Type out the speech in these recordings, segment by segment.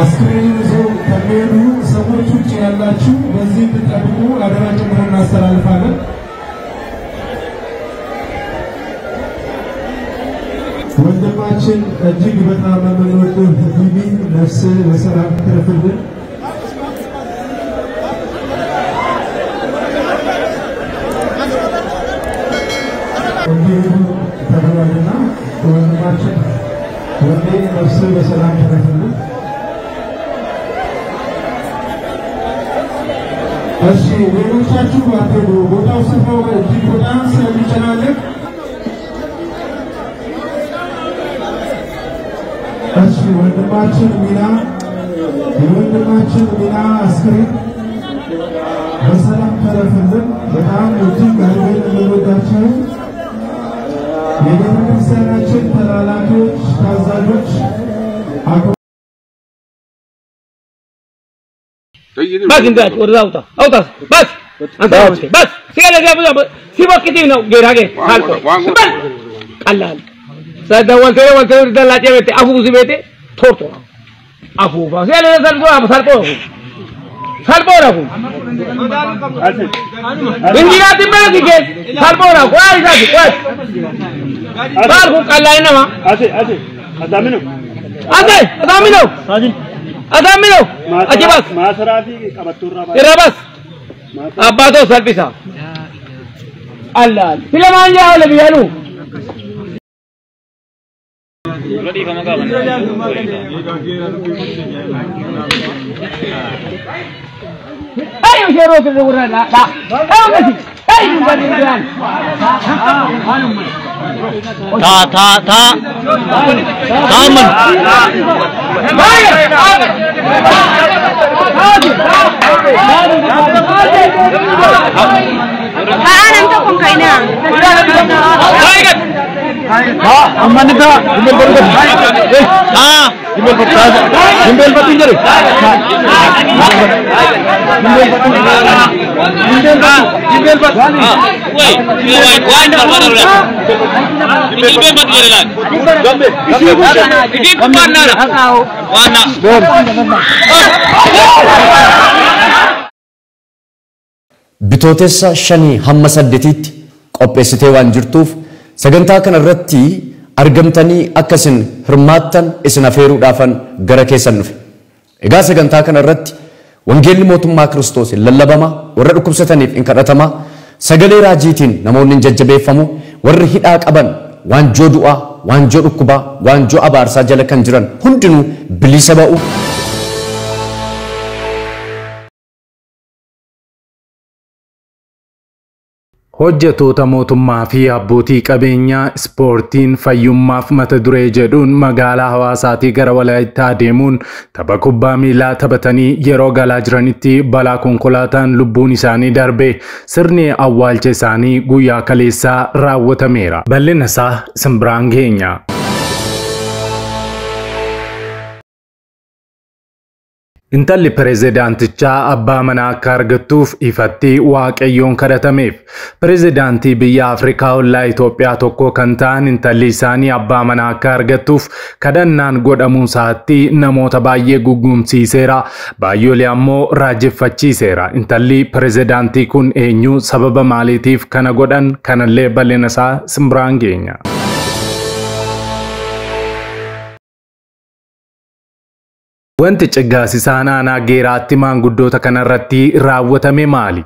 አስክሬን ይዘው ከሚሄዱ ሰዎች ውጭ ያላችሁ በዚህ እንድትጠብቁ አደራችንን እናስተላልፋለን። ወንድማችን እጅግ በጣም የምንወደው ቢቢ ነፍስ በሰላም ትረፍልን። እንዲሁ ተብሏልና ወንድማችን ወንዴ ነፍስ በሰላም ትረፍልን። እሺ ሌሎቻችሁ አትሄዱ፣ ቦታው ስፍራው እጅግ በጣም ስለሚጨናነቅ። እሺ ወንድማችን ሚና አስክሬን በሰላም ተረፈልን። በጣም እጅግ አድርገን የምንወዳቸው የቤተክርስቲያናችን ተላላኪዎች፣ ታዛዦች بس انت ورا اوطا بس انت بس سيلا جاب سيبك نو غيراغي خالكو قلال سدولت دلاتي بيت ابو زبيته ثورتو ابو سيلا سالكو سالبورا انجيرات ملكي كيس سالبورا كويس كويس سالكو قلال نما ادامينو أدامينو أجيبك ما سرافي كبتورا إرابس أبادو سالبيسا الله فيلمان جاء ولا بيانو لدي كم كابن أيو شيرو كذا لا أيو كذي أيو كذي تا من أنا أنتكم كينا أمانة ده جمل برضه جمل برضه جمل برضه جري جمل برضه وين جمل Bitootessa shanii hamma saddeetitti qopheessitee waan jirtuuf sagantaa kana irratti argamtanii akkasin hirmaattan isin afeeruudhaafan gara keessan dhufe. Egaa sagantaa kana irratti wangeelli mootummaa Kiristoos lallabama, warra dhukkubsataniif in kadhatama, sagalee raajiitiin namoonni in jajjabeeffamu, warri hidhaa qaban waanjoo du'aa, waanjoo dhukkubaa, waanjoo abaarsaa jala kan jiran hundinuu bilisa ba'u. Hojjettoota mootummaa fi abbootii qabeenyaa ispoortiin fayyummaaf mata duree jedhuun magaalaa Hawaasaatii gara Walaayittaa deemuun tapha kubbaa miilaa taphatanii yeroo galaa jiranitti balaa konkolaataan lubbuun isaanii darbe sirni awwaalcha isaanii guyyaa kaleessaa raawwatameera. Bal'ina isaa isin biraan geenya. Intalli pirezidaantichaa abbaa manaa akka argattuuf ifatti waaqayyoon kadhatameef. Pirezidaantii biyya Afrikaa ollaa Itoophiyaa tokko kan ta'an intalli isaanii abbaa manaa akka argattuuf kadhannaan godhamuun isaatti namoota baay'ee guggumsiiseera. Baay'oolee ammoo raajeffachiiseera. Intalli pirezidaantii kun eenyu, sababa maaliitiif kana godhan, kanallee bal'ina isaa isin biraan geenya. Wanti ciggaasisaan aanaa geeraatti maanguddoota kanarratti raawwatame maali?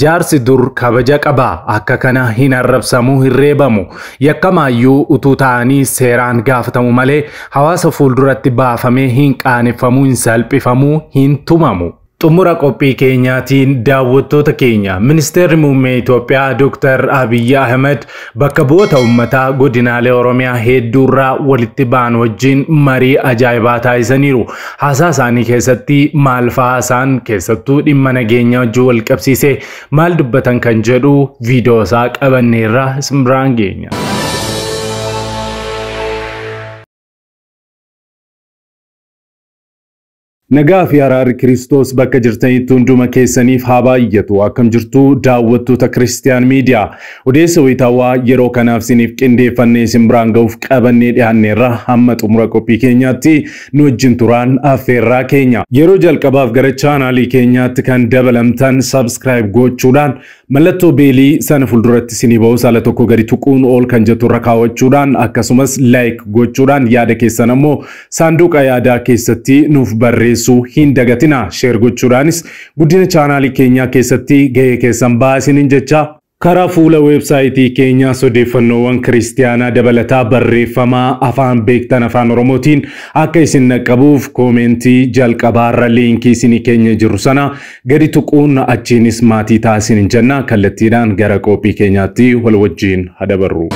Jaarsi dur kabaja qabaa, akka kana hin arrabsamuu, hin reebamu. Yakkamaayyuu utuu ta'anii seeraan gaafatamu malee hawaasa fuulduratti baafamee hin qaaneffamuu, hin salphifamuu, hin tumamu. Xumura qophii keenyaatiin daawwattoota keenya Ministeerri Muummee Itoophiyaa Dr. Abiy Ahmed bakka bu'oota uummataa godinaalee Oromiyaa hedduurraa walitti ba'an wajjin marii ajaa'ibaa taasisaniiru. Haasaa isaanii keessatti maal fa'aa isaan keessattuu dhimma nageenya wajjin wal qabsiisee maal dubbatan kan jedhu viidiyoo isaa qabanneerra isin biraan geenya. Nagaa fi araarri Kiristoos bakka jirtanitti hunduma keessaniif haa baay'atu. Akkam jirtu daawwattoota Kiristiyaan Miidiyaa. Odeessa wayitaawaa yeroo kanaaf isiniif qindeeffannee isin biraan ga'uuf qabannee dhiyaanneerra hamma xumura qophii keenyaatti nu wajjin turaan affeerraa keenya. Yeroo jalqabaaf gara chaanaalii keenyaatti kan dabalamtan subscribe gochuudhaan mallattoo beelii sana fuulduratti isinii ba'u saala tokko gadi tuquun ol kan jettu irra kaawwachuudhaan akkasumas like gochuudhaan yaada keessan ammoo saanduqa yaadaa keessatti nuuf barreessuu hin dagatina. Share gochuudhaanis guddina chaanaalii keenyaa keessatti gahee keessan baasiniin jecha karaa fuula websaayitii keenyaa odeeffannoowwan kiristiyaanaa dabalataa barreeffamaa afaan beektan afaan oromootiin akka isin naqqabuuf koomentii jalqabaarra liinkii isinii keenya jiru sana gadi tuquun achiinis maatii taasiniin jenna. Kallattiidhaan gara qophii keenyaatti wal wajjiin hadabarru.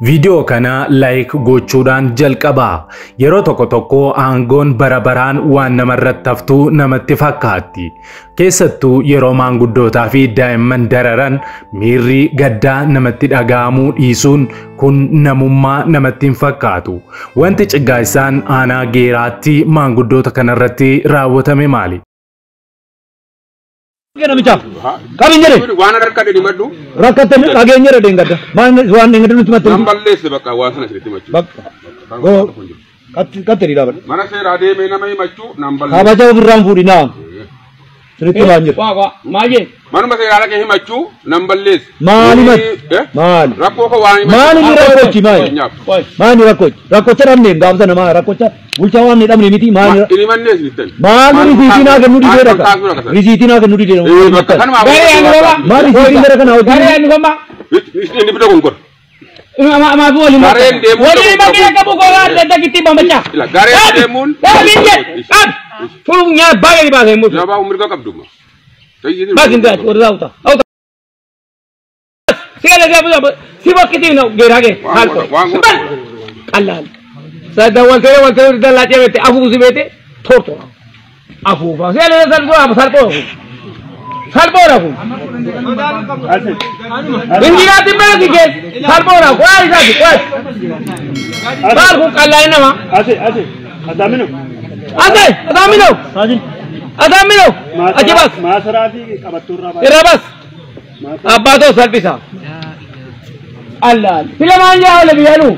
Video kana like gochuudhaan jalqabaa. Yeroo tokko tokko aangoon barabaraan waan namarratti haftu namatti fakkaatti. Keessattuu yeroo maanguddootaa fi daa'imman dararan miirri gaddaa namatti dhaga'amuu dhiisuun kun namummaa namatti hin fakkaatu. Wanti ciggaa'isaan aanaa geeraatti maanguddoota kanarratti raawwatame maali? Kena bicara, kami nyere. Wana rakade di madu. Rakade ni lagi nyere dengar dah. Mana wan dengar dulu cuma tu. Nambal les baka wana sedikit macu. Bak. Go. Kat teri dah. Mana saya rade mana mai macu nambal. Kaba jauh berang puri na. Sedikit lanjut. Wah, maje. Mana masih rada ke macu nambal les. Mali mat. Mali. Rakko ko wani. Mali ni rakko ci mai. Mali rakko. Rakko ceram ni. Gam sana mah rakko cer. Bulcawan ni tamni miti mali. Ini mana les nitan. Mali risiti na kan nudi dera kan. Risiti na kan nudi dera. Gari yang lama. Mali risiti dera kan. Gari yang lama. Ini betul kongkor. Ma boleh. Garen demo. Boleh bagi kamu koran letak kita baca. Garen demun. Minyak. Fulungnya bagi bagi mus. Jawab umur kau kabduma. Bagi dah. Udah tahu tak. Sekarang dia sibuk kita ni gerage. Allah. Saya waktu dah latihan bete. Aku usi bete. Thor. Aku. Saya lihat salpo. Salpo aku. Injina timba lagi ke. Salpo aku. Kuat lagi. Kuat. Salpo kalau ini mah. Adamino. Adamino. Ajibas. Maserati kabaturra. Irabas. Abba tu salpisa. Allah. Sila manja oleh biaru.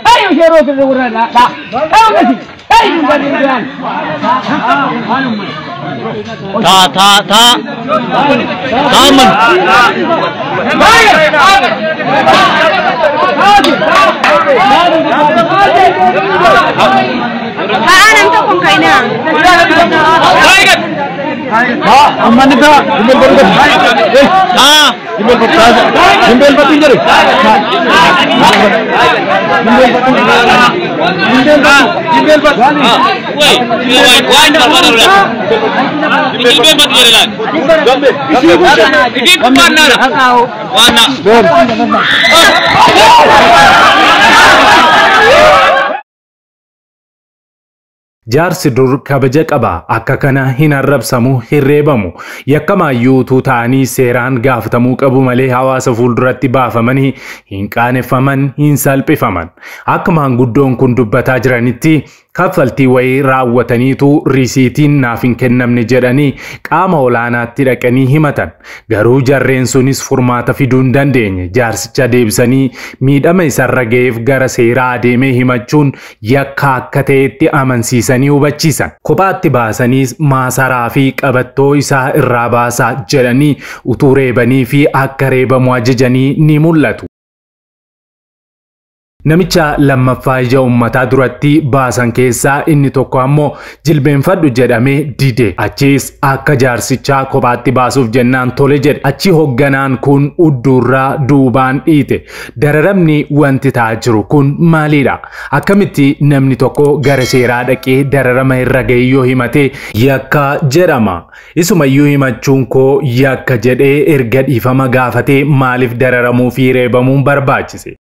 Ayo shero ke urang dah. Ayo kasi. Ayo berikan. Taman. Anam tu pun kaina. Aman itu. Himbel pati jari. Himbel pati. Jaarsi dur kabaja qaba akka kana hin arrabsamu hirreebamu yakkamaayyuu tuutaanii seeraan gaafatamuu qabu malee hawaasa fuulduratti baafamanii hin qaaneffaman hin salphifaman. Akka maanguddoon kun dubbataa jiranitti kaffaltii wayii raawwataniitu risiitiin naaf hin kennamne jedhanii qaama olaanaatti dhaqanii himatan. Garuu jarreen sunis furmaata fiduu hin dandeenye. Jaarsicha deebisanii miidhama isarra ga'eef gara seeraa adeemee himachuun yakka akka ta'etti amansiisanii hubachiisan. Kophaatti baasaniis maasaraa fi qabattoo isaa irraa baasaa jedhanii utuu reebanii fi akka reebamu ajajanii ni mul'atu. Namicha lammaffaa ija ummataa duratti baasan keessaa inni tokko ammoo jilbeenfadhu jedhamee dide. Achiis akka jaarsichaa kophaatti baasuuf jennaan tole jedhe. Achi hoogganaan kun udduurraa duubaan dhiite. Dararamni wanti ta'aa jiru kun maalidha? Akkamitti namni tokko gara seeraa dhaqee dararama irra ga'e yoo himate yakka jedhama. Isumayyuu himachuun koo yakka jedhee erga dhiifama gaafatee maaliif dararamuu fi reebamuun barbaachise?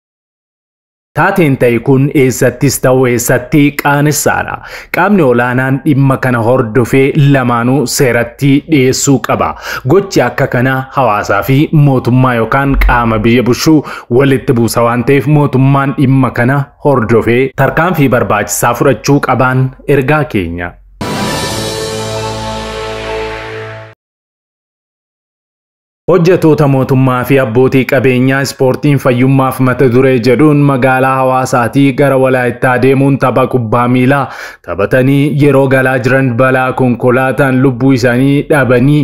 Taateen ta'e kun eessattis ta'u eessatti qaanessaadha. Qaamni olaanaan dhimma kana hordofee lamaanuu seeratti dhiyeessuu qaba. Gochi akka kana hawaasaa fi mootummaa yookaan qaama biyya bulchuu walitti buusa waan ta'eef mootummaan dhimma kana hordofee tarkaanfii barbaachisaa fudhachuu qabaan ergaa keenya. Hojjettoota mootummaa fi abbootii qabeenyaa ispoortiin fayyummaaf mata duree jedhuun magaalaa Hawaasaatii gara Walaayittaa deemuun tapha kubbaa miilaa taphatanii yeroo galaa jiran balaa konkolaataan lubbuu isaanii dhabanii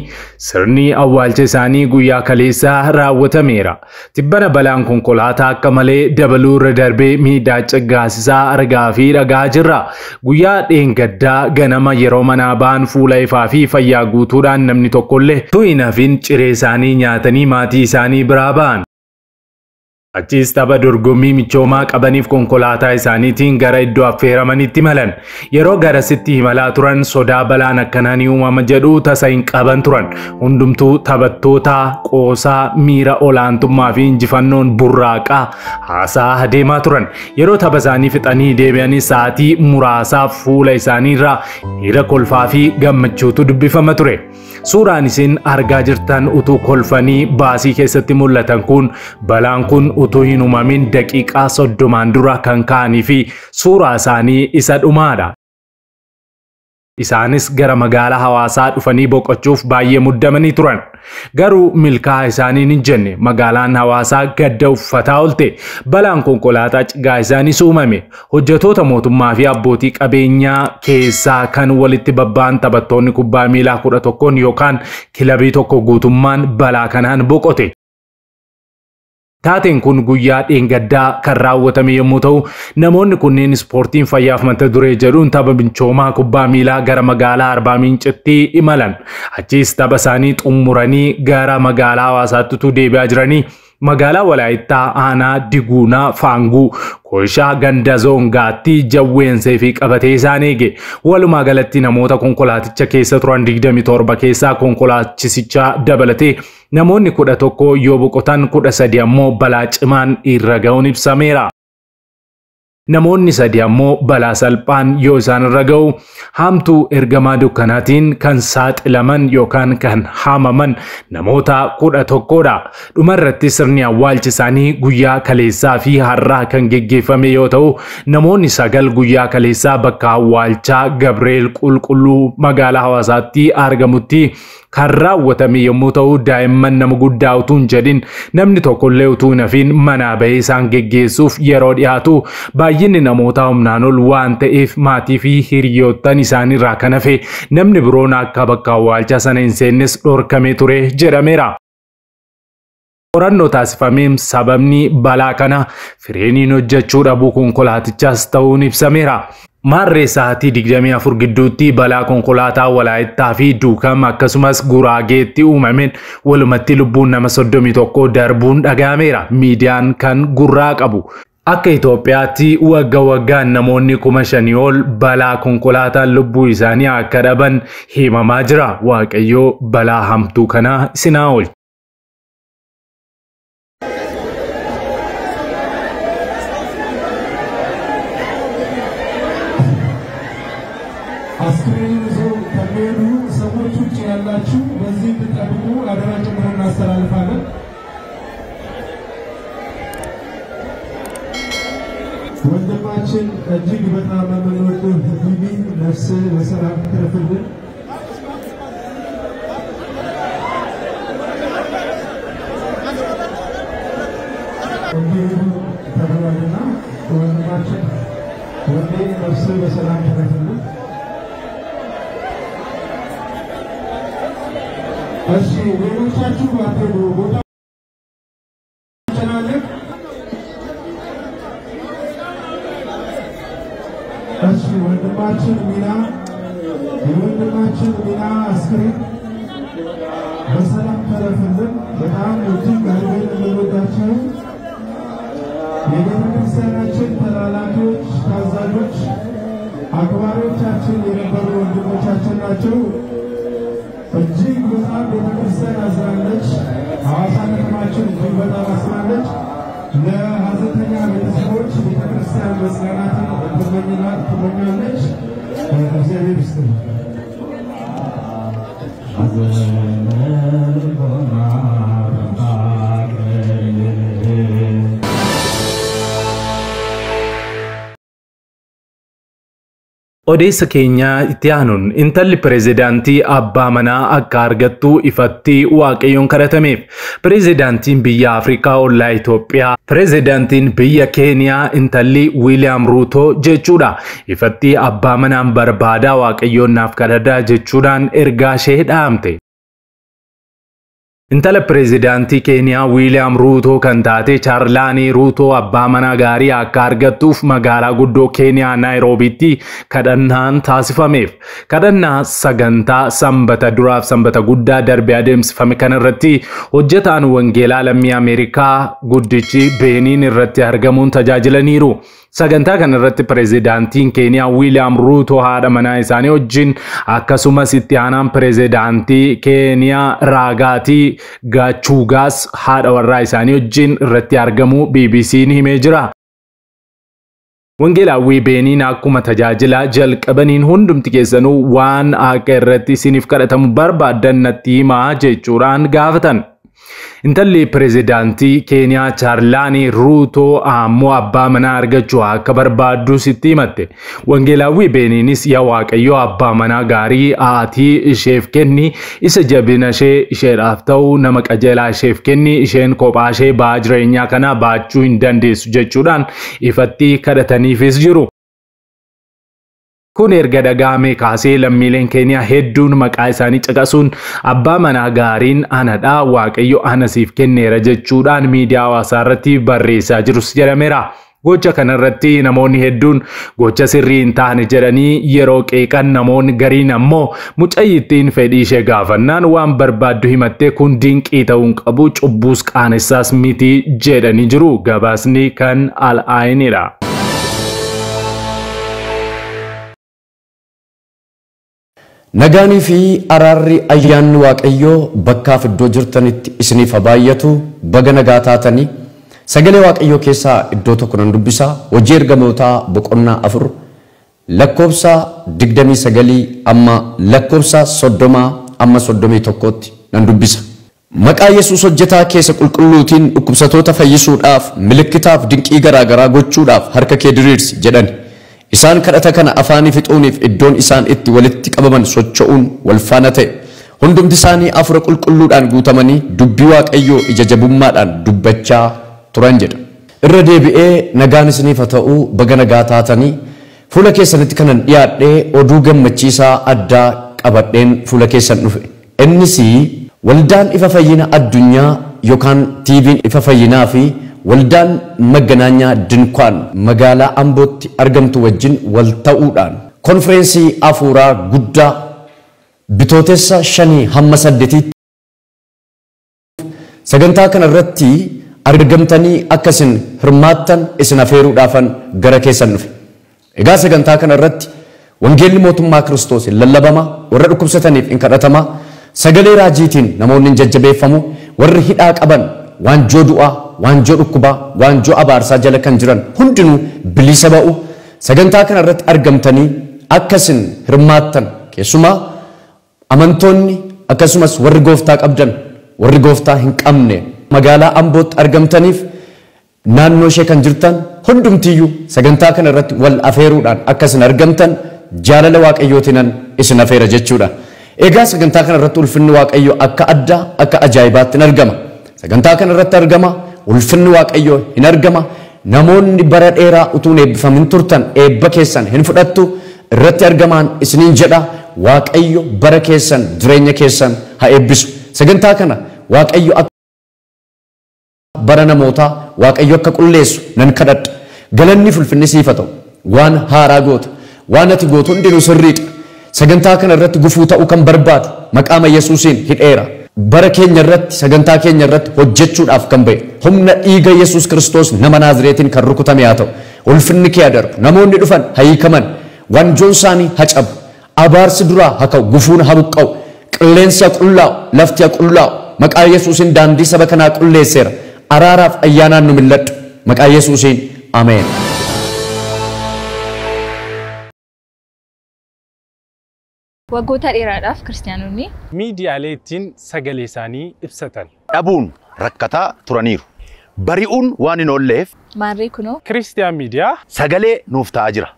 sirni awwaalcha isaanii guyyaa kaleessaa raawwatameera. Tibbana balaan konkolaataa akka malee dabaluu irra darbee miidhaa ciggaasisaa argaa fi dhagaa jirra. Guyyaa dheengaddaa ganama yeroo manaa ba'an fuula ifaa fi fayyaa guutuudhaan namni tokkollee tu'inafin ciree isaanii nyaatanii maatii isaanii biraa ba'an. Achis tapha dorgommii michoomaa qabaniif konkolaataa isaaniitiin gara iddoo affeeramanitti malan. Yeroo garasitti imalaa turan sodaa balaan akkanaa ni uumama jedhu tasa hin qaban turan. Hundumtuu taphattoota qoosaa miira olaantummaa fi injifannoon burraaqaa haasaa adeemaa turan. Yeroo tapha isaanii fixanii deebi'anii sa'aatii muraasaaf fuula isaaniirraa miira kolfaa fi gammachuutu dubbifama ture. Suuraan isin argaa jirtan utuu kolfanii baasii keessatti mul'atan kun balaan kun utuu hin uumamin daqiiqaa 30 dura kan ka'anii fi suuraa isaanii isa dhumaadha. Isaanis gara magaalaa Hawaasaa dhufanii boqochuuf baay'ee muddamanii turan. Garuu milkaa isaanii hin jenne magaalaan Hawaasaa gadda uffataa oolte. Balaan konkolaataa cigaa isaanii uumame. Hojjettoota mootummaa fi abbootii qabeenyaa keessaa kan walitti babba'an taphattoonni kubbaa miilaa 11 yookaan kilabii tokko guutummaan balaa kanaan boqote. Taateen kun guyyaa dheengaddaa kan raawwatame yommuu ta'u namoonni kunneen ispoortiin fayyaaf mata duree jedhuun tapha michoomaa kubbaa miilaa gara magaalaa Arbaa Miincitti imalan. Achis tapha isaanii xumuranii gara magaalaa Hawaasaatti deebi'aa jiranii magaalaa Walaayittaa aanaa Diguunaa Faanguu Koishaa ganda zoongaatti jawweensee fi qabatee isaan eege. Walumaa galatti namoota konkolaaticha keessa turan 27 keessaa konkolaachisicha dabalatee namoonni 11 yoo boqotan 13 ammoo balaa cimaan irra ga'uun ibsameera. Namoonni 3 ammoo balaa salphaan yoo isaan irra ga'u hamtuu ergamaa dukkanaatiin kan saaxilaman yookaan kan haamaman namoota 11dha. Dhumarratti sirni awwaalchi isaanii guyyaa kaleessaa fi har'aa kan geggeeffame yoo ta'u namoonni 9 guyyaa kaleessaa bakka awwaalchaa Gabreel Qulqulluu magaalaa Hawaasaatti argamutti kan raawwatame yommuu ta'u daa'imman nama guddaa utuu hin jedhin namni tokkollee utuu hin hafin manaa bahee isaan geggeessuuf yeroo dhiyaatu baay'inni namoota humnaan ol waan ta'eef maatii fi hiriyoottan isaaniirraa kan hafe namni biroon akka bakka awwaalchaa sana hin seennes dhorkamee ture jedhameera. Qorannoo taasifameen sababni balaa kana fireeniin hojjechuu dhabuu konkolaatichaas ta'uun ibsameera. Maarree sa'aatii 24 gidduutti balaa konkolaataa Walaayittaa fi Duukam akkasumas Guraageetti uumameen walumatti lubbuun nama 31 darbuun dhagahameera. Miidiyaan kan gurraa qabu. Akka Itoophiyaatti waggaan namoonni 5,000 ol balaa konkolaataan lubbuu isaanii akka dhaban himamaa jira. Waaqayyoo balaa hamtuu kana isinaa oolche. አስክሬን ይዞ ከሚሄዱ ሰዎች ውጭ ያላችሁ በዚህ ብትጠብቁ አደራ ጭምር እናስተላልፋለን። ወንድማችን እጅግ በጣም የምንወደው ቢቢ ነፍስ በሰላም ትረፍልን። እንዲሁ ተብሏልና ወንድማችን ወንዴ ነፍስ በሰላም ትረፍልን። እሺ ሌሎቻችሁ ባትሄዱ ቦታ ተናለቅ። እሺ ወንድማችን ሚና አስክሬን በሰላም ተረፍልን። በጣም እጅግ አድርገን እንወዳችሁ የቤተክርስቲያናችን ተላላኪዎች፣ ታዛዦች፣ አክባሪዎቻችን የነበሩ ወንድሞቻችን ናቸው። እጅግ በጣም ቤተክርስቲያን አዝናለች። ሐዋሳ ከተማችን እጅግ በጣም አዝናለች። ለሐዘንተኛ ቤተሰቦች ቤተክርስቲያን መጽናናትን ትመኛለች። እግዚአብሔር ይስጥልን። Odeessa keenya itti aanuun intalli pireezidaantii abbaa manaa akka argattu ifatti waaqayyoon kadhatameef. Pireezidaantiin biyya Afrikaa ollaa Itoophiyaa, pireezidaantiin biyya Keeniyaa intalli Wiiliyaam Ruutoo jechuudha. Ifatti abbaa manaan barbaadaa waaqayyoon naaf kadhadhaa jechuudhaan ergaa ishee dhaamte. Intala pireezidaantii Keeniyaa Wiiliyaam Ruutoo kan taate Chaarlaanii Ruutoo abbaa manaa gaarii akka argattuuf magaalaa guddoo Keeniyaa Naayiroobiitti kadhannaan taasifameef. Kadhannaa sagantaa sanbata duraaf sanbata guddaa darbe adeemsifame kanarratti hojjetaan wangeelaa lammii Ameerikaa guddichi Beeniin irratti argamuun tajaajilaniiru. Sagantaa kanarratti pireezidaantiin Keeniyaa Wiiliyaam Ruutoo haadha manaa isaanii wajjin akkasumas itti aanaan pireezidaantii Keeniyaa Raagaatii Gaachuugaas haadha warraa isaanii wajjin irratti argamu BBC'n himee jira. Wangeelaawwi Beeniin akkuma tajaajila jalqabaniin hundumti keessanuu waan akka irratti isiniif kadhatamu barbaadan natti himaa jechuudhaan gaafatan. Intalli pireezidaantii Keeniyaa Chaarlaanii Ruutoo ammoo abbaa manaa argachuu akka barbaaddu sitti himatte. Wangeelaawwi Beeniinis yaa Waaqayyoo abbaa manaa gaarii aatii isheef kenni, isa jabina isheedhaaf ta'u nama qajeelaa isheef kenni, isheen kophaa ishee ba'aa jireenyaa kana baachuu hin dandeessu jechuudhaan ifatti kadhataniifis jiru. Kun erga dhagahamee kaasee lammiileen Keeniyaa hedduun maqaa isaanii caqasuun abbaa manaa gaariin anadhaa Waaqayyo anasiif kenneera jechuudhaan miidiyaa hawaasaa irratti barreessaa jirus jedhameera. Gocha kanarratti namoonni hedduun gocha sirrii hin taane jedhanii yeroo qeeqan, namoonni gariin ammoo mucayyittiin fedhii ishee gaafannaan waan barbaaddu himattee kun dinqii ta'uun qabu cubbuus qaanessaas miti jedhanii jiru. Gabaasni kan Al-Aayinidha. Nagaanii fi araarri ayyaanni waaqayyoo bakkaaf iddoo jirtanitti isiniif baay'atu baga nagaa taatanii sagalee waaqayyoo keessaa iddoo tokko nan dubbisa. Hojii ergamootaa boqonnaa 4 lakkoofsa 29 amma lakkoofsa 30 amma 31tti nan dubbisa. Maqaa Yesuus hojjetaa keessa qulqulluutiin dhukkubsatoota fayyisuudhaaf milikkitaaf dinqii garaagaraa gochuudhaaf harka kee diriirsi jedhan. Isaan kadhata kana afaanii fixuuniif iddoon isaan itti walitti qabaman socho'uun wal faana ta'e. Hundumti isaanii afura qulqulluudhaan guutamanii dubbii waaqayyoo ija jabummaadhaan dubbachaa turan jedha. Irra deebi'ee nagaan isiniif haa ta'u baga nagaa taatanii fuula keessanitti kanan dhiyaadhee oduu gammachiisaa addaa qabadheen fuula keessan dhufe. Innis waldaan ifa fayyina addunyaa yookaan TV'n ifa fayyinaa fi waldaan maganaanyaa dinkwaan magaalaa Ambootti argamtu wajjin wal ta'uudhaan konferensii afuuraa guddaa bitootessa 5 hamma 8 sagantaa kana irratti argamtanii akkasin hirmaattan isin afeeruudhaafan gara keessan dhufe. Egaa sagantaa kana irratti wangeelli mootummaa Kiristoos lallabama, warra dhukkubsataniif in kadhatama, sagalee raajiitiin namoonni jajjabeeffamu, warri hidhaa qaban waanjoo du'aa, waanjoo dhukkubaa, waanjoo abaarsaa jala kan jiran hundinuu bilisa ba'u. Sagantaa kana irratti argamtanii akkasin hirmaattan keessumaa amantoonni akkasumas warri gooftaa qabdan, warri gooftaa hin qabne magaalaa Ambootti argamtaniif naannoo ishee kan jirtan hundumtiyyuu sagantaa kana irratti wal afeeruudhaan akkasin argamtan jaalala waaqayyootiinan isin afeera jechuudha. Egaa sagantaa kana irratti ulfinni waaqayyoo akka addaa akka ajaa'ibaatti hin argama. Sagantaa kana irratti argama, ulfinni waaqayyoo hin argama. Namoonni bara dheeraa utuu hin eebbifamin turtan eebba keessan hin fudhattu irratti argamaan isiniin jedha. Waaqayyo bara keessan jireenya keessan haa eebbisu. Sagantaa kana waaqayyo bara namootaa waaqayyo akka qulleessu nan kadhadha. Galanni ulfinni siif haa ta'u. Waan haaraa goota, waan ati gootu hundinuu sirriidha. Sagantaa kana irratti gufuu ta'uu kan barbaadu maqaa Yesuusiin hidheera. Bara keenya irratti sagantaa keenya irratti hojjechuudhaaf kan ba'e humna dhiiga Yesuus Kiristoos nama Naazreetiin kan rukutame haa ta'u. Ulfinni kee haa darbu. Namoonni dhufan haa hiikaman, wanjoon isaanii haa cabu, abaarsi duraa haa ka'u, gufuun haa buqqa'u, qilleensi haa qullaa'u, lafti haa qullaa'u. Maqaa Yesuusiin daandii saba kanaa qulleesseera. Araaraaf ayyaanaan nu milladhu. Maqaa Yesuusiin ameen. Waggoota dheeraadhaaf kiristaanonni miidiyaaleetiin sagalee isaanii ibsatan. Dhabuun rakkataa turaniiru. Bari'uun waan hin oolleef maarree kunoo Kiristiyaan miidiyaa sagalee nuuf ta'aa jira.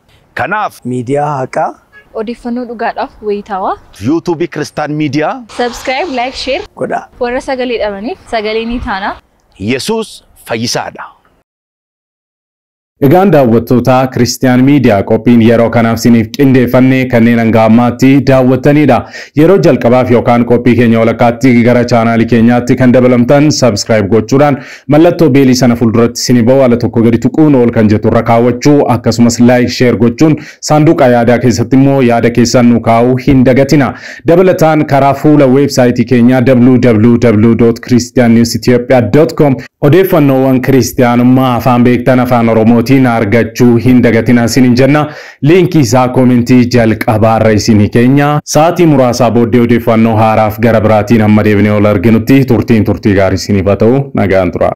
Kanaaf miidiyaa haqaa odeeffannoo dhugaadhaaf wayitaawaa YouTube Kiristaan miidiyaa subscribe like share godhaa. warra sagalee dhabaniif sagalee ni taana. Yesuus fayyisaadha. Egaan daawwattoota Kiristiyaan miidiyaa qophiin yeroo kanaaf siniif qindeeffannee kanneen hanga ammaatti daawwattanidha. Yeroo jalqabaaf yookaan qophii keenya walakkaatti gara chaanaalii keenyaatti kan dabalamtan subscribe gochuudhaan mallattoo beelii sana fuulduratti sinii ba'u ala tokko gadi tuquun ol kan jettu irra kaawwachuu akkasumas like share gochuun saanduqa yaadaa keessatti immoo yaada keessan nu kaa'uu hin dagatina. Dabalataan karaa fuula weebsaayitii keenyaa www.christiannewsethiopia.com odeeffannoowwan kiristiyaanummaa afaan beektan afaan oromootiin argachuu hin dagatina isiniin jenna. Liinkii isaa koomentii jalqabaarra isinii keenya. Sa'aatii muraasaa booddee odeeffannoo haaraaf gara biraatiin amma deebinee ol arginutti turtii gaarii isiniif haa ta'u nagaan tura.